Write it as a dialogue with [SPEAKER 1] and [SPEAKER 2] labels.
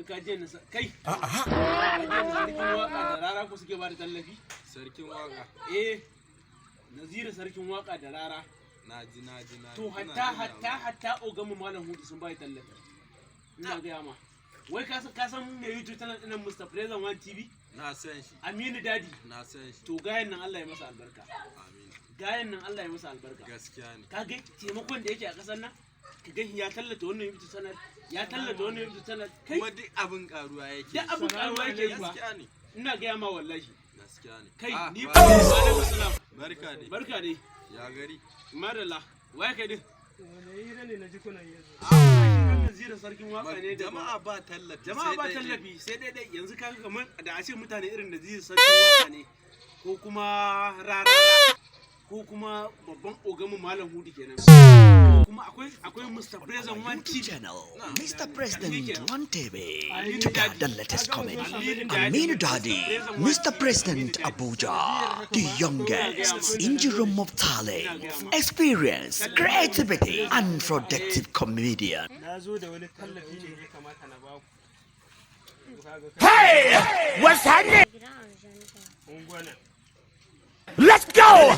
[SPEAKER 1] kaje na kai sarkin waka da rara ku suke ba da tallafi
[SPEAKER 2] sarkin waka
[SPEAKER 1] Naziru sarkin waka da rara
[SPEAKER 2] naji
[SPEAKER 1] to hatta ogamu malam hudu sun bai tallafi ina ga ma wai ka san me YouTube channel din Mr. President One TV
[SPEAKER 2] na san shi
[SPEAKER 1] Aminu Dadi
[SPEAKER 2] na san shi
[SPEAKER 1] to gayan nan Allah ya masa albarka
[SPEAKER 2] amin
[SPEAKER 1] gayan nan Allah ya masa albarka
[SPEAKER 2] gaskiya ne
[SPEAKER 1] ka ga taimakon da yake a kasar nan ka ga ya tallata wannan YouTube channel ya tallata wannan YouTube channel kai
[SPEAKER 2] kuma duk abin karuwa yake
[SPEAKER 1] duk abin karuwa yake
[SPEAKER 2] gaskiya ne
[SPEAKER 1] ina ga ma wallahi
[SPEAKER 2] gaskiya ne
[SPEAKER 1] kai ni
[SPEAKER 2] ba
[SPEAKER 1] alaikum salam
[SPEAKER 2] barka
[SPEAKER 1] ne
[SPEAKER 2] ya gari
[SPEAKER 1] madalla wai kai din
[SPEAKER 3] wani hira ne na ji kuna yi
[SPEAKER 1] Naziru sarkin waka ne da
[SPEAKER 2] jama'a ba tallafi
[SPEAKER 1] sai dai yanzu kaga kamar da a ce mutane irin Naziru sarkin waka ne ko kuma rara ko kuma babban ogamu malam hudu kenan kuma akwai Mr. President One TV
[SPEAKER 4] channel Mr. President One TV to get the latest comment. Aminu Dadi, Mr. President Abuja, the youngest in the room of talent, experience, creativity, and productive comedian.
[SPEAKER 3] na zo da wani tallafi ne ya kamata na ba ku
[SPEAKER 4] Hey, what's happening?
[SPEAKER 3] ungwana
[SPEAKER 4] Let's go.